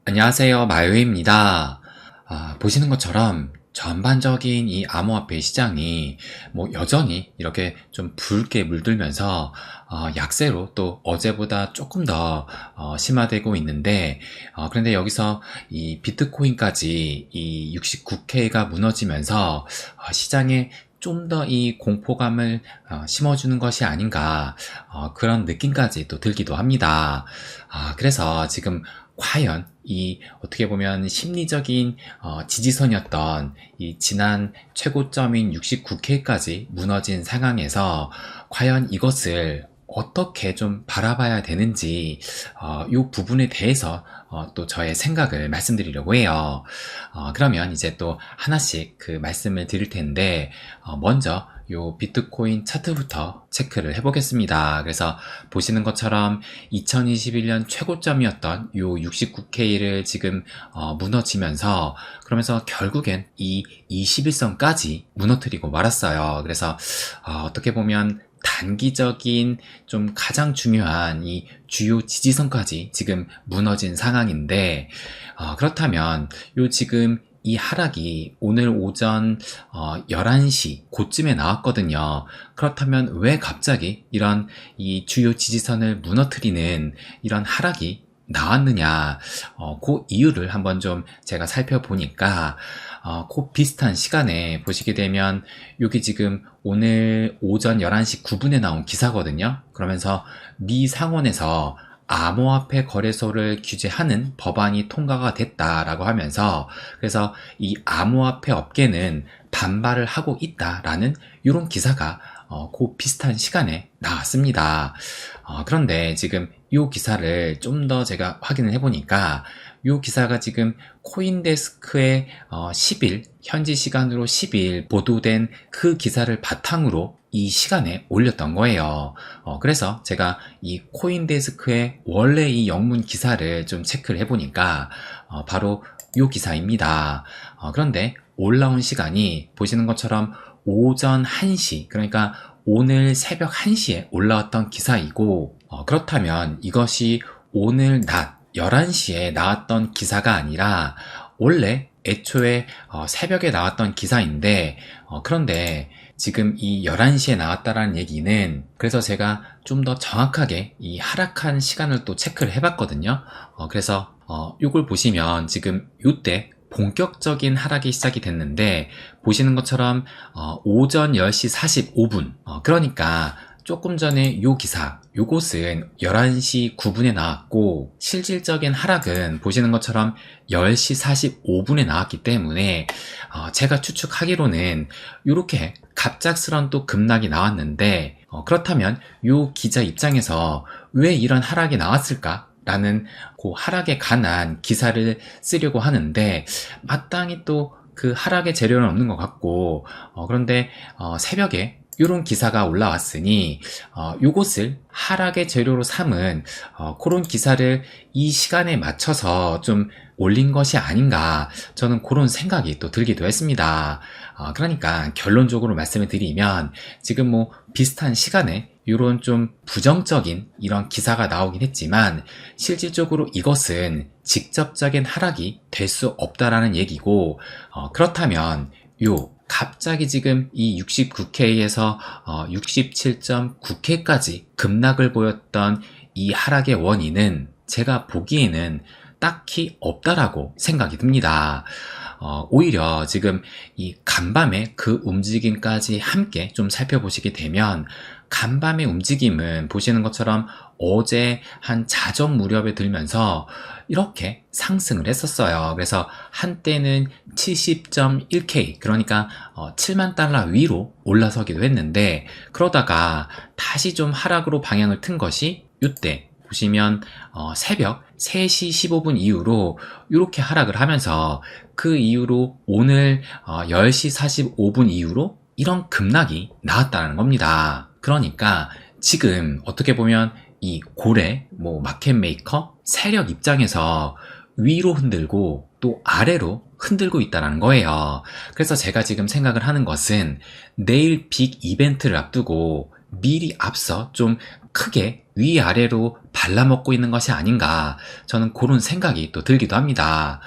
안녕하세요. 마요입니다. 보시는 것처럼 전반적인 이 암호화폐 시장이 여전히 이렇게 좀 붉게 물들면서 약세로 또 어제보다 조금 더 심화되고 있는데, 그런데 여기서 이 비트코인까지 이 69K가 무너지면서 시장에 좀 더 이 공포감을 심어주는 것이 아닌가, 그런 느낌까지 또 들기도 합니다. 그래서 지금 과연 이 어떻게 보면 심리적인 지지선이었던 이 지난 최고점인 69K까지 무너진 상황에서 과연 이것을 어떻게 좀 바라봐야 되는지, 이 부분에 대해서 또 저의 생각을 말씀드리려고 해요. 그러면 이제 또 하나씩 그 말씀을 드릴 텐데, 먼저 요 비트코인 차트부터 체크를 해보겠습니다. 그래서 보시는 것처럼 2021년 최고점이었던 요 69K를 지금 무너지면서, 그러면서 결국엔 이 21선까지 무너뜨리고 말았어요. 그래서 어떻게 보면 단기적인 좀 가장 중요한 이 주요 지지선까지 지금 무너진 상황인데, 그렇다면 요 지금 이 하락이 오늘 오전 11시 그쯤에 나왔거든요. 그렇다면 왜 갑자기 이런 이 주요 지지선을 무너뜨리는 이런 하락이 나왔느냐, 그 이유를 한번 좀 제가 살펴보니까, 그 비슷한 시간에 보시게 되면 여기 지금 오늘 오전 11시 9분에 나온 기사거든요. 그러면서 미 상원에서 암호화폐 거래소를 규제하는 법안이 통과가 됐다라고 하면서, 그래서 이 암호화폐 업계는 반발을 하고 있다라는 이런 기사가 그 비슷한 시간에 나왔습니다. 그런데 지금 이 기사를 좀 더 제가 확인을 해보니까, 이 기사가 지금 코인데스크에 10일, 현지 시간으로 10일 보도된 그 기사를 바탕으로 이 시간에 올렸던 거예요. 그래서 제가 이 코인데스크의 원래 이 영문 기사를 좀 체크를 해보니까 바로 이 기사입니다. 그런데 올라온 시간이 보시는 것처럼 오전 1시, 그러니까 오늘 새벽 1시에 올라왔던 기사이고, 그렇다면 이것이 오늘 낮 11시에 나왔던 기사가 아니라 원래 애초에 새벽에 나왔던 기사인데, 그런데 지금 이 11시에 나왔다라는 얘기는, 그래서 제가 좀 더 정확하게 이 하락한 시간을 또 체크를 해봤거든요. 그래서 이걸 보시면 지금 이때 본격적인 하락이 시작이 됐는데, 보시는 것처럼 오전 10시 45분, 그러니까 조금 전에 요 기사, 요것은 11시 9분에 나왔고, 실질적인 하락은 보시는 것처럼 10시 45분에 나왔기 때문에, 제가 추측하기로는 이렇게 갑작스런 또 급락이 나왔는데, 그렇다면 요 기자 입장에서 왜 이런 하락이 나왔을까? 라는 그 하락에 관한 기사를 쓰려고 하는데, 마땅히 또 그 하락의 재료는 없는 것 같고, 그런데 새벽에 이런 기사가 올라왔으니 요것을 하락의 재료로 삼은 그런 기사를 이 시간에 맞춰서 좀 올린 것이 아닌가, 저는 그런 생각이 또 들기도 했습니다. 그러니까 결론적으로 말씀을 드리면, 지금 비슷한 시간에 이런 좀 부정적인 이런 기사가 나오긴 했지만, 실질적으로 이것은 직접적인 하락이 될 수 없다라는 얘기고, 그렇다면 갑자기 지금 이 69K에서 67.9K까지 급락을 보였던 이 하락의 원인은 제가 보기에는 딱히 없다라고 생각이 듭니다. 오히려 지금 이 간밤에 그 움직임까지 함께 좀 살펴보시게 되면, 간밤의 움직임은 보시는 것처럼 어제 한 자정 무렵에 들면서 이렇게 상승을 했었어요. 그래서 한때는 70.1K, 그러니까 7만 달러 위로 올라서기도 했는데, 그러다가 다시 좀 하락으로 방향을 튼 것이 이때 보시면 새벽 3시 15분 이후로 이렇게 하락을 하면서, 그 이후로 오늘 10시 45분 이후로 이런 급락이 나왔다는 겁니다. 그러니까 지금 어떻게 보면 이 고래, 마켓메이커, 세력 입장에서 위로 흔들고 또 아래로 흔들고 있다는 거예요. 그래서 제가 지금 생각을 하는 것은, 내일 빅 이벤트를 앞두고 미리 앞서 좀 크게 위아래로 발라먹고 있는 것이 아닌가, 저는 그런 생각이 또 들기도 합니다.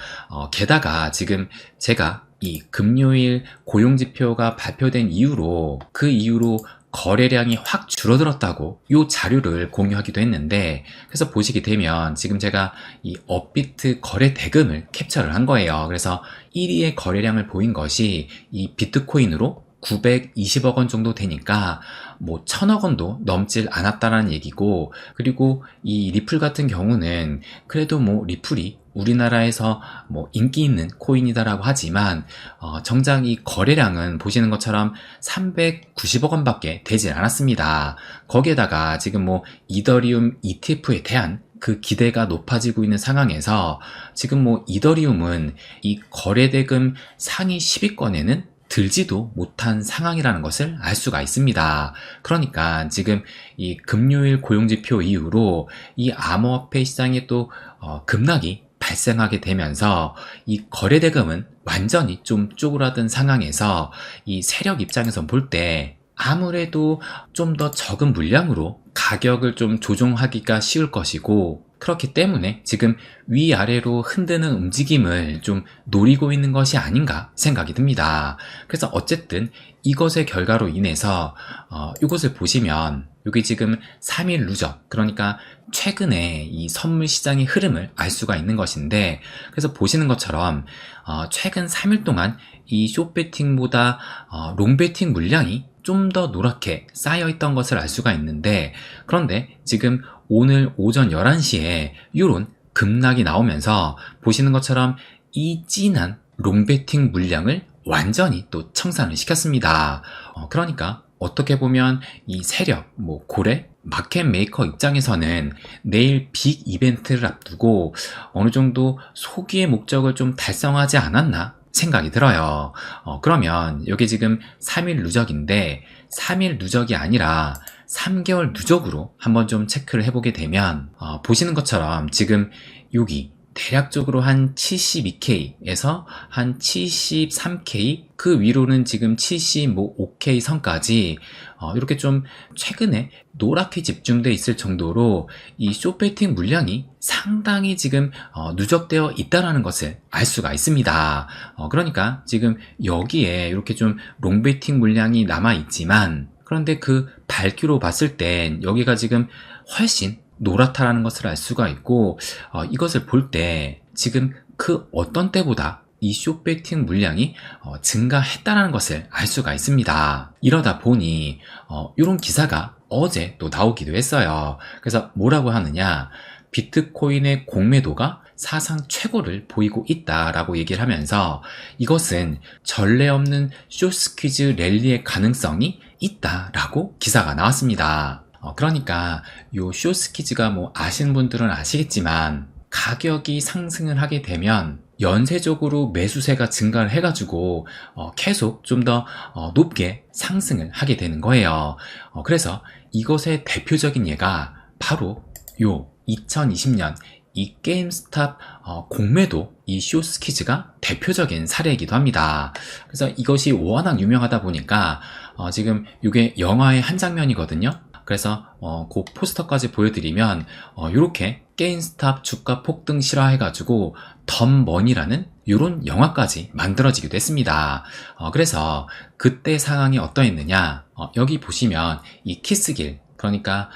게다가 지금 제가 이 금요일 고용지표가 발표된 이후로, 그 이후로 거래량이 확 줄어들었다고 이 자료를 공유하기도 했는데, 그래서 보시게 되면 지금 제가 이 업비트 거래 대금을 캡처를 한 거예요. 그래서 1위의 거래량을 보인 것이 이 비트코인으로 920억 원 정도 되니까 뭐 1000억 원도 넘질 않았다라는 얘기고, 그리고 이 리플 같은 경우는 그래도 뭐 리플이 우리나라에서 뭐 인기 있는 코인이다라고 하지만 정작 이 거래량은 보시는 것처럼 390억 원밖에 되질 않았습니다. 거기에다가 지금 뭐 이더리움 ETF에 대한 그 기대가 높아지고 있는 상황에서 지금 뭐 이더리움은 이 거래대금 상위 10위권에는 들지도 못한 상황이라는 것을 알 수가 있습니다. 그러니까 지금 이 금요일 고용지표 이후로 이 암호화폐 시장에 또 급락이 발생하게 되면서 이 거래대금은 완전히 좀 쪼그라든 상황에서 이 세력 입장에서 볼 때 아무래도 좀 더 적은 물량으로 가격을 좀 조정하기가 쉬울 것이고, 그렇기 때문에 지금 위아래로 흔드는 움직임을 좀 노리고 있는 것이 아닌가 생각이 듭니다. 그래서 어쨌든 이것의 결과로 인해서 이것을 보시면 여기 지금 3일 누적, 그러니까 최근에 이 선물 시장의 흐름을 알 수가 있는 것인데, 그래서 보시는 것처럼 최근 3일 동안 이 숏배팅보다 롱배팅 물량이 좀 더 노랗게 쌓여있던 것을 알 수가 있는데, 그런데 지금 오늘 오전 11시에 이런 급락이 나오면서 보시는 것처럼 이 진한 롱배팅 물량을 완전히 또 청산을 시켰습니다. 그러니까 어떻게 보면 이 세력, 뭐 고래, 마켓 메이커 입장에서는 내일 빅 이벤트를 앞두고 어느 정도 소기의 목적을 좀 달성하지 않았나 생각이 들어요. 그러면 여기 지금 3일 누적인데 3일 누적이 아니라 3개월 누적으로 한번 좀 체크를 해보게 되면 보시는 것처럼 지금 여기 대략적으로 한 72K에서 한 73K, 그 위로는 지금 75K 선까지 이렇게 좀 최근에 노랗게 집중되어 있을 정도로 이 숏배팅 물량이 상당히 지금 누적되어 있다는 것을 알 수가 있습니다. 그러니까 지금 여기에 이렇게 좀 롱배팅 물량이 남아 있지만, 그런데 그 밝기로 봤을 땐 여기가 지금 훨씬 노랗다라는 것을 알 수가 있고, 이것을 볼 때 지금 그 어떤 때보다 이 숏배팅 물량이 증가했다는 것을 알 수가 있습니다. 이러다 보니 이런 기사가 어제 또 나오기도 했어요. 그래서 뭐라고 하느냐, 비트코인의 공매도가 사상 최고를 보이고 있다라고 얘기를 하면서 이것은 전례 없는 숏스퀴즈 랠리의 가능성이 있다라고 기사가 나왔습니다. 그러니까 요 숏스퀴즈가 뭐 아시는 분들은 아시겠지만 가격이 상승을 하게 되면 연쇄적으로 매수세가 증가를 해가지고 계속 좀 더 높게 상승을 하게 되는 거예요. 그래서 이것의 대표적인 예가 바로 요 2020년 이 게임스탑 공매도 이 숏스퀴즈가 대표적인 사례이기도 합니다. 그래서 이것이 워낙 유명하다 보니까 지금 이게 영화의 한 장면이거든요. 그래서 그 포스터까지 보여드리면 이렇게 게임스탑 주가 폭등 실화해가지고 덤머니라는 이런 영화까지 만들어지기도 했습니다. 그래서 그때 상황이 어떠했느냐, 여기 보시면 이 키스길, 그러니까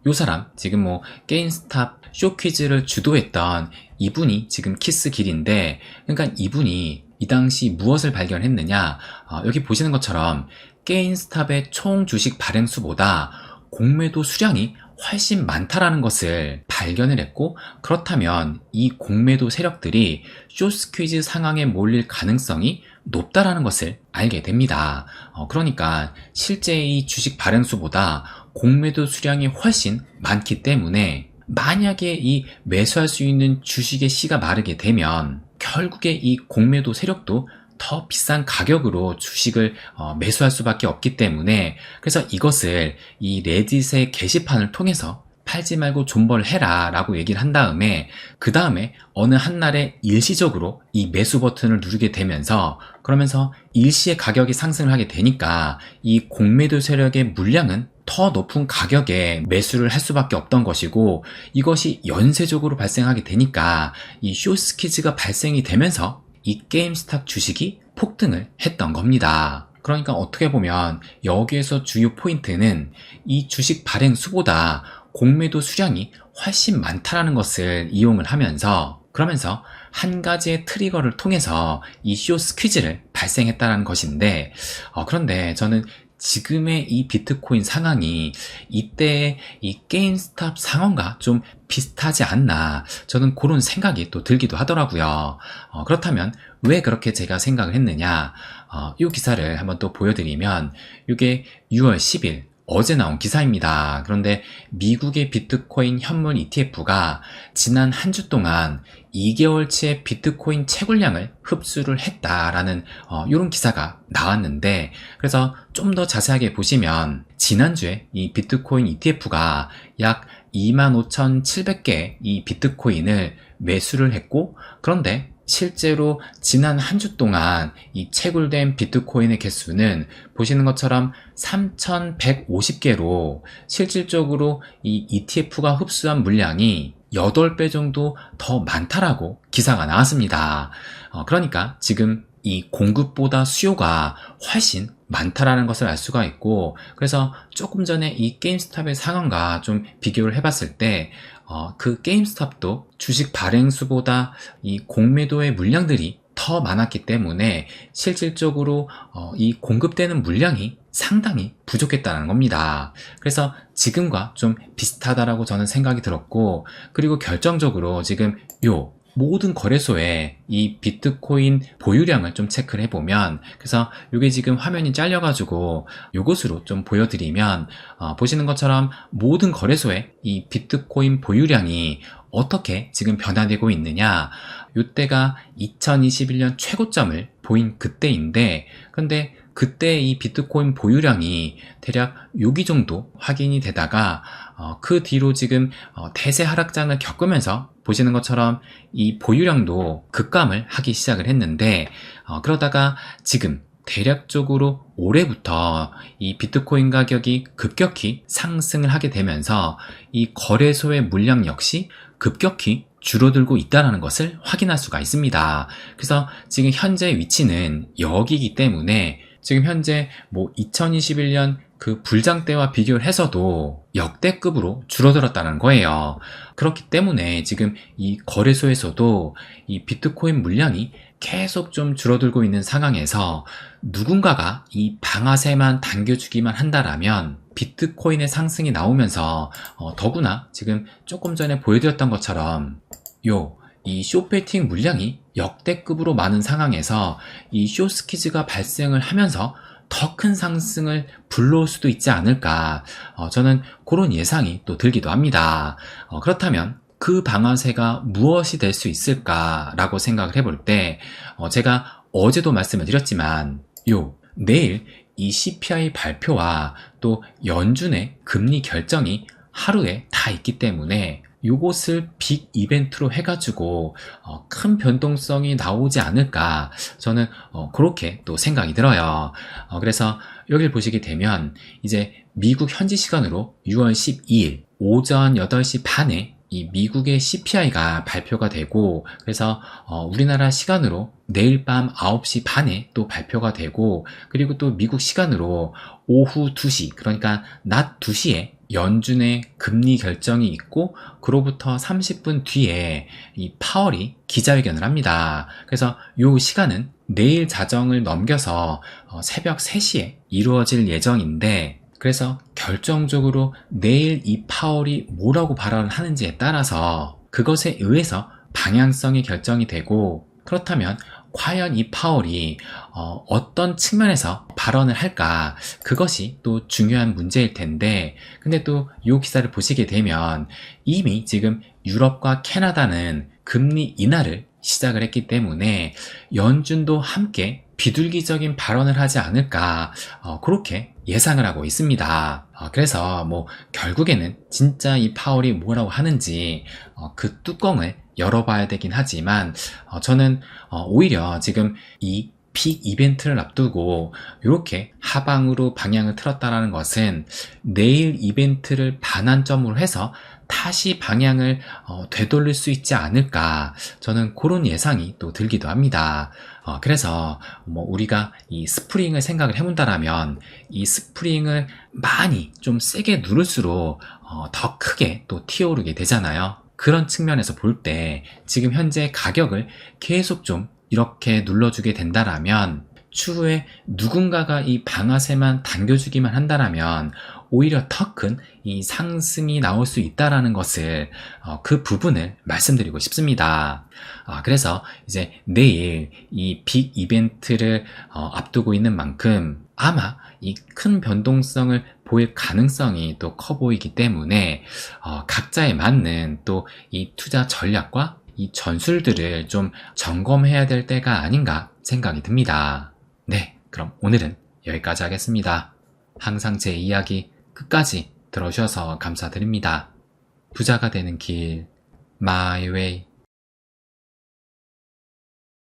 요 사람 지금 뭐 게임스탑 쇼퀴즈를 주도했던 이분이 지금 키스길인데, 그러니까 이분이 이 당시 무엇을 발견했느냐, 여기 보시는 것처럼 게임스탑의 총 주식 발행수보다 공매도 수량이 훨씬 많다라는 것을 발견을 했고, 그렇다면 이 공매도 세력들이 숏스퀴즈 상황에 몰릴 가능성이 높다라는 것을 알게 됩니다. 그러니까 실제 이 주식 발행수보다 공매도 수량이 훨씬 많기 때문에 만약에 이 매수할 수 있는 주식의 씨가 마르게 되면 결국에 이 공매도 세력도 더 비싼 가격으로 주식을 매수할 수밖에 없기 때문에, 그래서 이것을 이 레딧의 게시판을 통해서 팔지 말고 존버를 해라 라고 얘기를 한 다음에, 그 다음에 어느 한날에 일시적으로 이 매수 버튼을 누르게 되면서, 그러면서 일시에 가격이 상승을 하게 되니까 이 공매도 세력의 물량은 더 높은 가격에 매수를 할 수밖에 없던 것이고, 이것이 연쇄적으로 발생하게 되니까 이 쇼스퀴즈가 발생이 되면서 이 게임스탑 주식이 폭등을 했던 겁니다. 그러니까 어떻게 보면 여기에서 주요 포인트는 이 주식 발행 수보다 공매도 수량이 훨씬 많다라는 것을 이용을 하면서, 그러면서 한 가지의 트리거를 통해서 이 쇼스퀴즈를 발생했다는 것인데, 그런데 저는 지금의 이 비트코인 상황이 이때의 이 게임스탑 상황과 좀 비슷하지 않나, 저는 그런 생각이 또 들기도 하더라고요. 그렇다면 왜 그렇게 제가 생각을 했느냐, 이 기사를 한번 또 보여드리면, 이게 6월 10일 어제 나온 기사입니다. 그런데 미국의 비트코인 현물 ETF가 지난 한 주 동안 2개월치의 비트코인 채굴량을 흡수를 했다라는 이런 기사가 나왔는데, 그래서 좀 더 자세하게 보시면 지난주에 이 비트코인 ETF가 약 25,700개의 이 비트코인을 매수를 했고, 그런데 실제로 지난 한 주 동안 이 채굴된 비트코인의 개수는 보시는 것처럼 3,150개로 실질적으로 이 ETF가 흡수한 물량이 8배 정도 더 많다라고 기사가 나왔습니다. 그러니까 지금 이 공급보다 수요가 훨씬 많다라는 것을 알 수가 있고, 그래서 조금 전에 이 게임스탑의 상황과 좀 비교를 해봤을 때 그 게임스탑도 주식 발행수보다 이 공매도의 물량들이 더 많았기 때문에 실질적으로 이 공급되는 물량이 상당히 부족했다는 겁니다. 그래서 지금과 좀 비슷하다라고 저는 생각이 들었고, 그리고 결정적으로 지금 요 모든 거래소에 이 비트코인 보유량을 좀 체크를 해보면, 그래서 이게 지금 화면이 잘려가지고 요것으로 좀 보여드리면, 보시는 것처럼 모든 거래소에 이 비트코인 보유량이 어떻게 지금 변화되고 있느냐, 이때가 2021년 최고점을 보인 그때인데, 근데 그때 이 비트코인 보유량이 대략 여기 정도 확인이 되다가 그 뒤로 지금 대세 하락장을 겪으면서 보시는 것처럼 이 보유량도 급감을 하기 시작을 했는데, 그러다가 지금 대략적으로 올해부터 이 비트코인 가격이 급격히 상승을 하게 되면서 이 거래소의 물량 역시 급격히 줄어들고 있다는 것을 확인할 수가 있습니다. 그래서 지금 현재 위치는 여기이기 때문에 지금 현재 2021년 그 불장 때와 비교를 해서도 역대급으로 줄어들었다는 거예요. 그렇기 때문에 지금 이 거래소에서도 이 비트코인 물량이 계속 좀 줄어들고 있는 상황에서 누군가가 이 방아쇠만 당겨주기만 한다라면 비트코인의 상승이 나오면서 더구나 지금 조금 전에 보여드렸던 것처럼 이 쇼베팅 물량이 역대급으로 많은 상황에서 이 쇼스퀴즈가 발생을 하면서 더 큰 상승을 불러올 수도 있지 않을까, 저는 그런 예상이 또 들기도 합니다. 그렇다면 그 방아쇠가 무엇이 될 수 있을까라고 생각을 해볼 때, 제가 어제도 말씀을 드렸지만 내일 이 CPI 발표와 또 연준의 금리 결정이 하루에 다 있기 때문에 요것을 빅 이벤트로 해가지고 큰 변동성이 나오지 않을까, 저는 그렇게 또 생각이 들어요. 그래서 여기를 보시게 되면 이제 미국 현지 시간으로 6월 12일 오전 8시 반에 이 미국의 CPI가 발표가 되고, 그래서 우리나라 시간으로 내일 밤 9시 반에 또 발표가 되고, 그리고 또 미국 시간으로 오후 2시, 그러니까 낮 2시에 연준의 금리 결정이 있고, 그로부터 30분 뒤에 이 파월이 기자회견을 합니다. 그래서 이 시간은 내일 자정을 넘겨서 새벽 3시에 이루어질 예정인데, 그래서 결정적으로 내일 이 파월이 뭐라고 발언을 하는지에 따라서 그것에 의해서 방향성이 결정이 되고, 그렇다면 과연 이 파월이 어떤 측면에서 발언을 할까, 그것이 또 중요한 문제일 텐데, 근데 또 이 기사를 보시게 되면 이미 지금 유럽과 캐나다는 금리 인하를 시작을 했기 때문에 연준도 함께 비둘기적인 발언을 하지 않을까, 그렇게 예상을 하고 있습니다. 그래서 결국에는 진짜 이 파월이 뭐라고 하는지 그 뚜껑을 열어봐야 되긴 하지만, 저는 오히려 지금 이 빅 이벤트를 앞두고 이렇게 하방으로 방향을 틀었다라는 것은 내일 이벤트를 반환점으로 해서 다시 방향을 되돌릴 수 있지 않을까, 저는 그런 예상이 또 들기도 합니다. 그래서 우리가 이 스프링을 생각을 해본다라면 이 스프링을 많이 좀 세게 누를수록 더 크게 또 튀어오르게 되잖아요. 그런 측면에서 볼 때 지금 현재 가격을 계속 좀 이렇게 눌러주게 된다라면, 추후에 누군가가 이 방아쇠만 당겨주기만 한다라면 오히려 더 큰 이 상승이 나올 수 있다라는 것을, 그 부분을 말씀드리고 싶습니다. 그래서 이제 내일 이 빅 이벤트를 앞두고 있는 만큼 아마 이 큰 변동성을 보일 가능성이 또 커 보이기 때문에 각자에 맞는 또 이 투자 전략과 이 전술들을 좀 점검해야 될 때가 아닌가 생각이 듭니다. 네, 그럼 오늘은 여기까지 하겠습니다. 항상 제 이야기 끝까지 들어주셔서 감사드립니다. 부자가 되는 길, My Way.